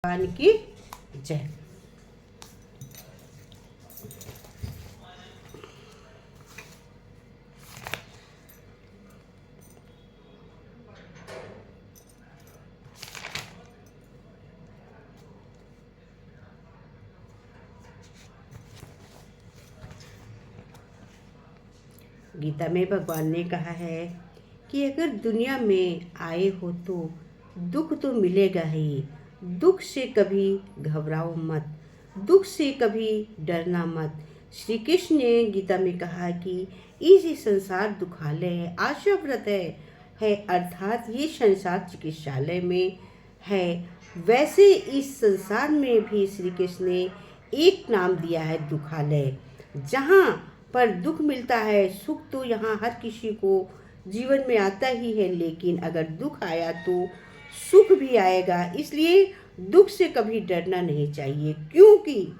भगवान की जय। गीता में भगवान ने कहा है कि अगर दुनिया में आए हो तो दुख तो मिलेगा ही। दुख से कभी घबराओ मत, दुख से कभी डरना मत। श्री कृष्ण ने गीता में कहा कि ये संसार दुखालय है, आशाव्रत है अर्थात ये संसार चिकित्सालय में है। वैसे इस संसार में भी श्री कृष्ण ने एक नाम दिया है, दुखालय। जहाँ पर दुख मिलता है, सुख तो यहाँ हर किसी को जीवन में आता ही है, लेकिन अगर दुख आया तो सुख भी आएगा। इसलिए दुख से कभी डरना नहीं चाहिए, क्योंकि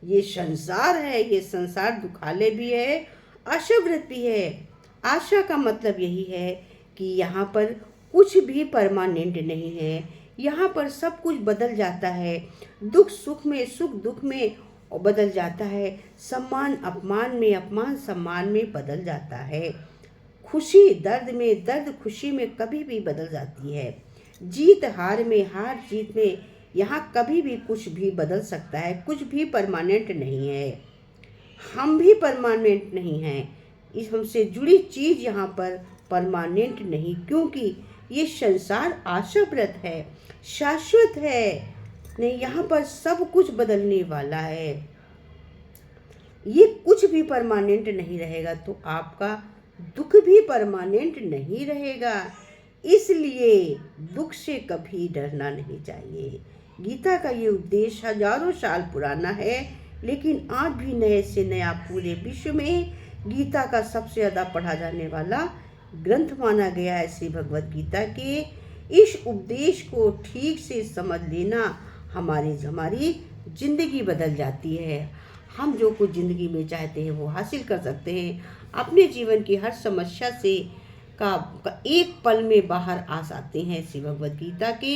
ये संसार है, ये संसार दुखालय भी है, आशाव्रत भी है। आशा का मतलब यही है कि यहाँ पर कुछ भी परमानेंट नहीं है, यहाँ पर सब कुछ बदल जाता है। दुख सुख में, सुख दुख में बदल जाता है, सम्मान अपमान में, अपमान सम्मान में बदल जाता है, खुशी दर्द में, दर्द खुशी में कभी भी बदल जाती है, जीत हार में, हार जीत में। यहाँ कभी भी कुछ भी बदल सकता है, कुछ भी परमानेंट नहीं है। हम भी परमानेंट नहीं हैं, इस हमसे जुड़ी चीज़ यहाँ पर परमानेंट नहीं, क्योंकि ये संसार आशाव्रत है, शाश्वत है नहीं। यहाँ पर सब कुछ बदलने वाला है, ये कुछ भी परमानेंट नहीं रहेगा, तो आपका दुख भी परमानेंट नहीं रहेगा। इसलिए दुख से कभी डरना नहीं चाहिए। गीता का ये उपदेश हजारों साल पुराना है, लेकिन आज भी नए से नया पूरे विश्व में गीता का सबसे ज़्यादा पढ़ा जाने वाला ग्रंथ माना गया है। श्री भगवद गीता के इस उपदेश को ठीक से समझ लेना हमारी जिंदगी बदल जाती है। हम जो कुछ ज़िंदगी में चाहते हैं वो हासिल कर सकते हैं। अपने जीवन की हर समस्या से का एक पल में बाहर आ सकते हैं। श्री भगवद गीता के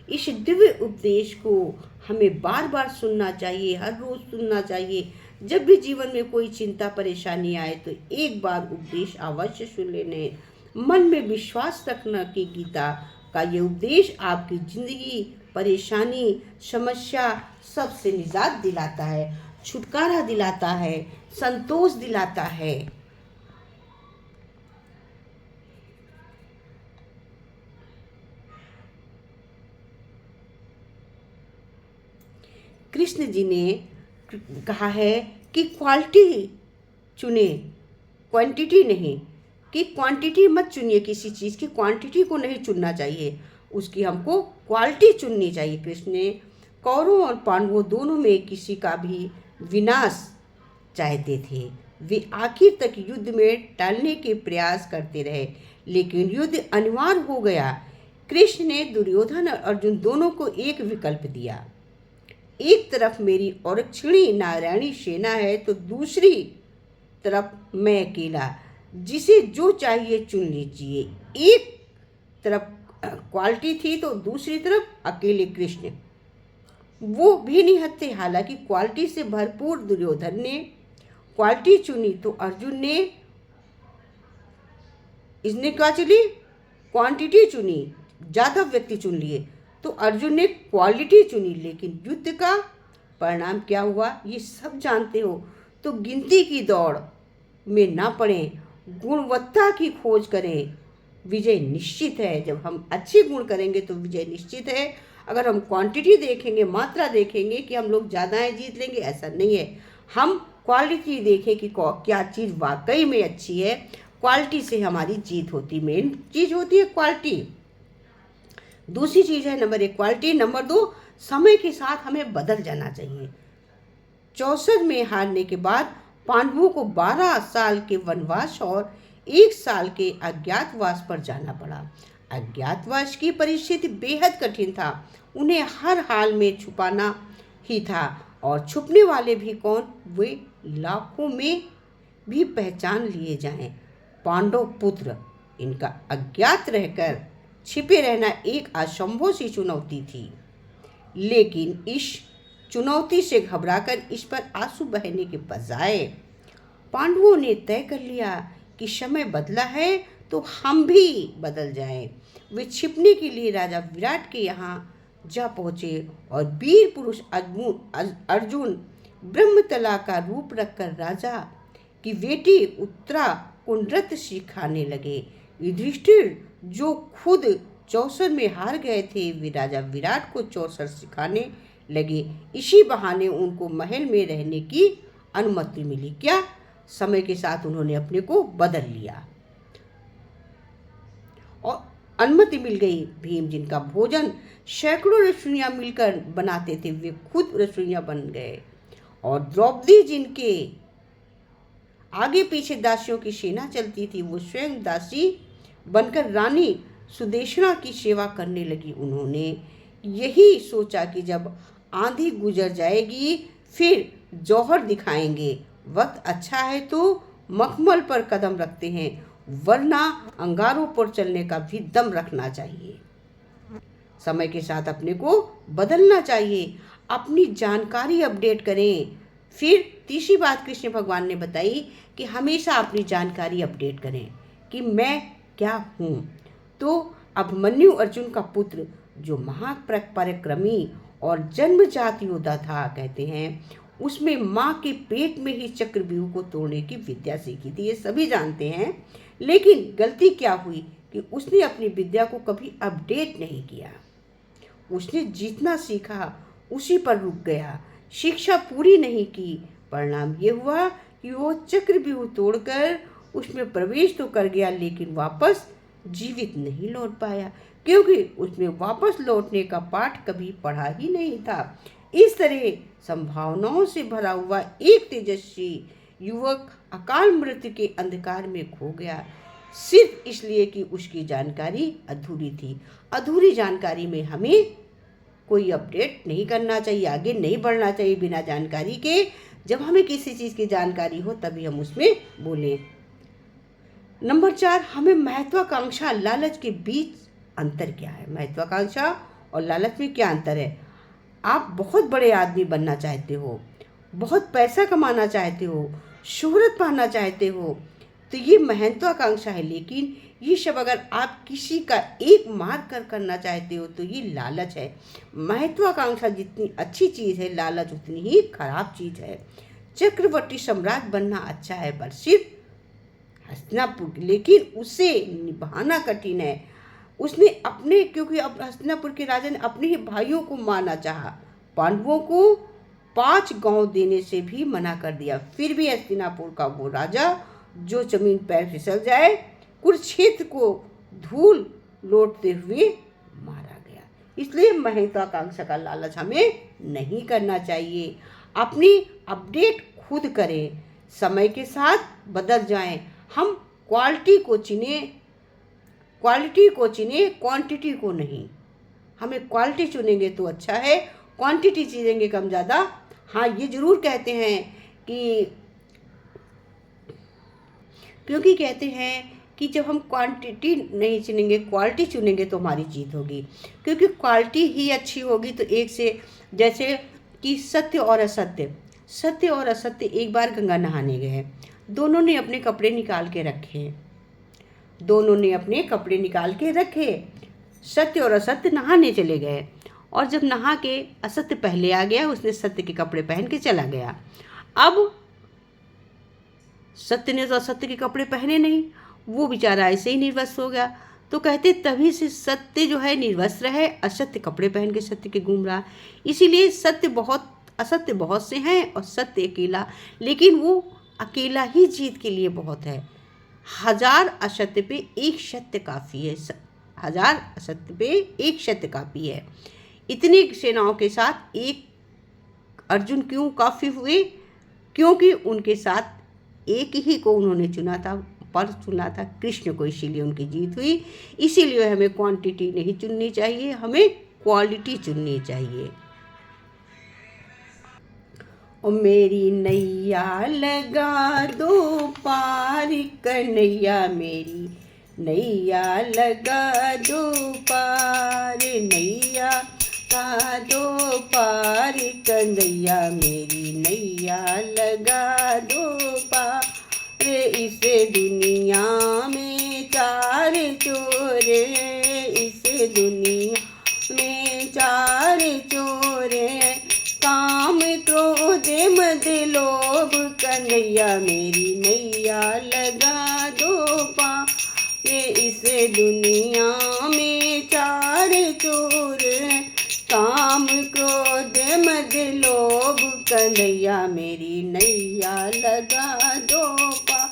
इस दिव्य उपदेश को हमें बार बार सुनना चाहिए, हर रोज़ सुनना चाहिए। जब भी जीवन में कोई चिंता परेशानी आए तो एक बार उपदेश अवश्य सुन लेने। मन में विश्वास रखना कि गीता का ये उपदेश आपकी ज़िंदगी, परेशानी, समस्या सबसे निजात दिलाता है, छुटकारा दिलाता है, संतोष दिलाता है। कृष्ण जी ने कहा है कि क्वालिटी चुने, क्वांटिटी नहीं, कि क्वांटिटी मत चुनिए, किसी चीज़ की क्वांटिटी को नहीं चुनना चाहिए, उसकी हमको क्वालिटी चुननी चाहिए। कृष्ण ने कौरवों और पांडवों दोनों में किसी का भी विनाश चाहते थे। वे आखिर तक युद्ध में टालने के प्रयास करते रहे, लेकिन युद्ध अनिवार्य हो गया। कृष्ण ने दुर्योधन और अर्जुन दोनों को एक विकल्प दिया। एक तरफ मेरी औरक्षिणी नारायणी सेना है तो दूसरी तरफ मैं अकेला, जिसे जो चाहिए चुन लीजिए। एक तरफ क्वालिटी थी तो दूसरी तरफ अकेले कृष्ण, वो भी नहीं हटते। हालांकि क्वालिटी से भरपूर दुर्योधन ने क्वालिटी चुनी तो अर्जुन ने इसने क्या चुनी, क्वांटिटी चुनी, ज़्यादा व्यक्ति चुन लिए, तो अर्जुन ने क्वालिटी चुनी। लेकिन युद्ध का परिणाम क्या हुआ ये सब जानते हो। तो गिनती की दौड़ में ना पड़ें, गुणवत्ता की खोज करें, विजय निश्चित है। जब हम अच्छे गुण करेंगे तो विजय निश्चित है। अगर हम क्वांटिटी देखेंगे, मात्रा देखेंगे कि हम लोग ज़्यादा है जीत लेंगे, ऐसा नहीं है। हम क्वालिटी देखें कि क्या चीज़ वाकई में अच्छी है। क्वालिटी से हमारी जीत होती, मेन चीज़ होती है क्वालिटी। दूसरी चीज़ है नंबर 1 क्वालिटी, नंबर 2 समय के साथ हमें बदल जाना चाहिए। 64 में हारने के बाद पांडवों को 12 साल के वनवास और 1 साल के अज्ञातवास पर जाना पड़ा। अज्ञातवास की परिस्थिति बेहद कठिन था, उन्हें हर हाल में छुपाना ही था, और छुपने वाले भी कौन, वे लाखों में भी पहचान लिए जाएं। पांडव पुत्र, इनका अज्ञात रहकर छिपे रहना एक असंभव सी चुनौती थी। लेकिन इस चुनौती से घबराकर इस पर आंसू बहने के बजाय पांडवों ने तय कर लिया कि समय बदला है तो हम भी बदल जाएं। वे छिपने के लिए राजा विराट के यहाँ जा पहुँचे और वीर पुरुष अर्जुन ब्रह्मतला का रूप रखकर राजा की बेटी उत्तरा को नृत्य सिखाने लगे। युधिष्ठिर जो खुद चौसर में हार गए थे, वे राजा विराट को चौसर सिखाने लगे। इसी बहाने उनको महल में रहने की अनुमति मिली। क्या? समय के साथ उन्होंने अपने को बदल लिया और अनुमति मिल गई। भीम जिनका भोजन सैकड़ों रसोइयां मिलकर बनाते थे, वे खुद रसोइयां बन गए। और द्रौपदी जिनके आगे पीछे दासियों की सेना चलती थी, वो स्वयं दासी बनकर रानी सुदेशना की सेवा करने लगी। उन्होंने यही सोचा कि जब आंधी गुजर जाएगी फिर जौहर दिखाएंगे। वक्त अच्छा है तो मखमल पर कदम रखते हैं, वरना अंगारों पर चलने का भी दम रखना चाहिए। समय के साथ अपने को बदलना चाहिए, अपनी जानकारी अपडेट करें। फिर तीसरी बात कृष्ण भगवान ने बताई कि हमेशा अपनी जानकारी अपडेट करें कि मैं क्या हूँ। तो अभिमन्यु अर्जुन का पुत्र जो महापराक्रमी और जन्मजात योद्धा था, कहते हैं उसमें माँ के पेट में ही चक्रव्यूह को तोड़ने की विद्या सीखी थी, ये सभी जानते हैं। लेकिन गलती क्या हुई कि उसने अपनी विद्या को कभी अपडेट नहीं किया। उसने जितना सीखा उसी पर रुक गया, शिक्षा पूरी नहीं की। परिणाम ये हुआ कि वो चक्रव्यूह तोड़कर उसमें प्रवेश तो कर गया, लेकिन वापस जीवित नहीं लौट पाया, क्योंकि उसमें वापस लौटने का पाठ कभी पढ़ा ही नहीं था। इस तरह संभावनाओं से भरा हुआ एक तेजस्वी युवक अकाल मृत्यु के अंधकार में खो गया, सिर्फ इसलिए कि उसकी जानकारी अधूरी थी। अधूरी जानकारी में हमें कोई अपडेट नहीं करना चाहिए, आगे नहीं बढ़ना चाहिए बिना जानकारी के। जब हमें किसी चीज़ की जानकारी हो तभी हम उसमें बोलें। नंबर 4, हमें महत्वाकांक्षा लालच के बीच अंतर क्या है? महत्वाकांक्षा और लालच में क्या अंतर है? आप बहुत बड़े आदमी बनना चाहते हो, बहुत पैसा कमाना चाहते हो, शोहरत पाना चाहते हो, तो ये महत्वाकांक्षा है। लेकिन ये सब अगर आप किसी का एक मार कर करना चाहते हो तो ये लालच है। महत्वाकांक्षा जितनी अच्छी चीज़ है, लालच उतनी ही खराब चीज़ है। चक्रवर्ती सम्राट बनना अच्छा है, पर सिर्फ हस्तिनापुर, लेकिन उसे निभाना कठिन है। उसने अपने, क्योंकि अब हस्तिनापुर के राजा ने अपने ही भाइयों को मारना चाहा, पांडवों को 5 गांव देने से भी मना कर दिया। फिर भी हस्तिनापुर का वो राजा जो जमीन पैर फिसल जाए, कुरुक्षेत्र को धूल लौटते हुए मारा गया। इसलिए महत्वाकांक्षा का लालच हमें नहीं करना चाहिए। अपनी अपडेट खुद करें, समय के साथ बदल जाएं। हम क्वालिटी को चुनें, क्वांटिटी को नहीं। हमें क्वालिटी चुनेंगे तो अच्छा है, क्वांटिटी चुनेंगे कम ज़्यादा। हाँ, ये ज़रूर कहते हैं कि, क्योंकि कहते हैं कि जब हम क्वांटिटी नहीं चुनेंगे, क्वालिटी चुनेंगे तो हमारी जीत होगी। क्योंकि क्वालिटी ही अच्छी होगी तो एक से, जैसे कि सत्य और असत्य, सत्य और असत्य एक बार गंगा नहाने गए, दोनों ने अपने कपड़े निकाल के रखे, सत्य और असत्य नहाने चले गए। और जब नहा के असत्य पहले आ गया, उसने सत्य के कपड़े पहन के चला गया। अब सत्य ने तो असत्य के कपड़े पहने नहीं, वो बेचारा ऐसे ही निर्वस्त्र हो गया। तो कहते तभी से सत्य जो है निर्वस्त्र है, असत्य कपड़े पहन के सत्य के घूम रहा। इसीलिए सत्य बहुत, असत्य बहुत से हैं और सत्य अकेला, लेकिन वो अकेला ही जीत के लिए बहुत है। 1000 असत्य पे एक सत्य काफ़ी है, 1000 असत्य पे एक सत्य काफ़ी है। इतनी सेनाओं के साथ एक अर्जुन क्यों काफ़ी हुए? क्योंकि उनके साथ एक ही को उन्होंने चुना था, पर चुना था कृष्ण को, इसीलिए उनकी जीत हुई। इसीलिए हमें क्वांटिटी नहीं चुननी चाहिए, हमें क्वालिटी चुननी चाहिए। ओ मेरी नैया लगा दो पार कन्हैया, मेरी नैया लगा दो पार, नैया लगा दो पार कन्हैया मेरी नैया लगा दो पार। इस दुनिया में चार चोरे, इस दुनिया में चार चोरे, काम क्रोध मद लोभ कन्हैया मेरी नैया लगा दो पार। इस दुनिया में चार चोर, काम क्रोध मद लोभ कन्हैया मेरी नैया लगा दो पार।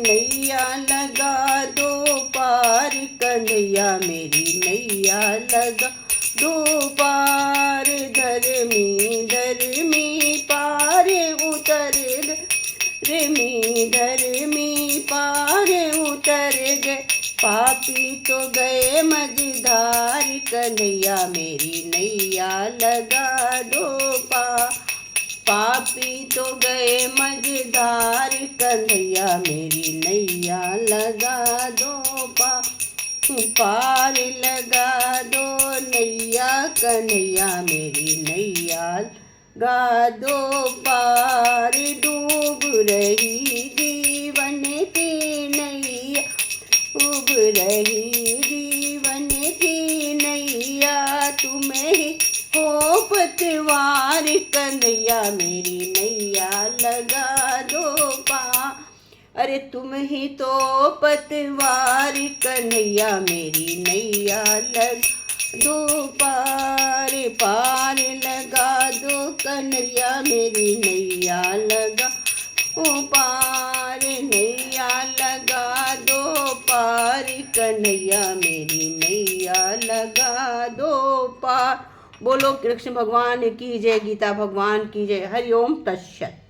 नैया लगा दो पार कन्हैया मेरी नैया लगा दो पार। धर्मी पार उतर धर्मी पार उतर गए, पापी तो गए मझधार कन्हैया मेरी नैया लगा दो पार। पापी तो गए मझधार कन्हैया मेरी नैया लगा दो पार। पार लगा दो नैया कन्हैया मेरी नैया लगा दो पार। डूब रही जीवन की नैया, डूब रही जीवन की नैया, तुम्हें हो पतवार कन्हैया मेरी नैया लगा दो पार। अरे तुम ही तो पतवार कन्हैया मेरी नैया लगा दो पार। पार लगा दो कन्हैया मेरी नैया लगा दो पार। नैया लगा दो पार कन्हैया मेरी नैया लगा दो पार। बोलो कृष्ण भगवान की जय, गीता भगवान की जय। हरि ओम तत्सत।